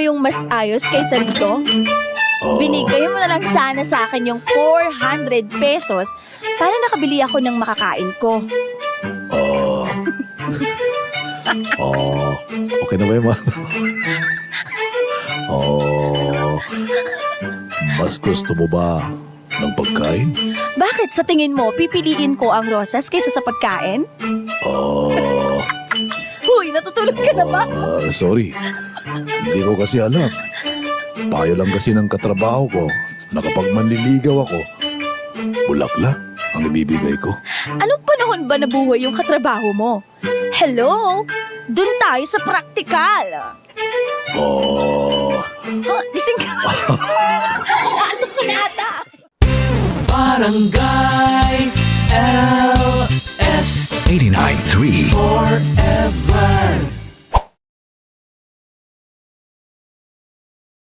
yung mas ayos kaysa rito? Oh, Binigay mo na lang sana sa akin yung 400 pesos para nakabili ako ng makakain ko. oh. Oh, okay na ba yung Oh, mas gusto mo ba ng pagkain? Bakit sa tingin mo pipiliin ko ang rosas kaysa sa pagkain? Oh, Huy, natutulog ka na ba? sorry. Hindi ko kasi alam. Payo lang kasi ng katrabaho ko na kapag manliligaw ako, bulaklak ang ibibigay ko. Anong panahon ba nabuhay yung katrabaho mo? Hello? Doon tayo sa praktikal. Oh, Gising ka. Atok ka na ata. Barangay LS 89.3 Forever.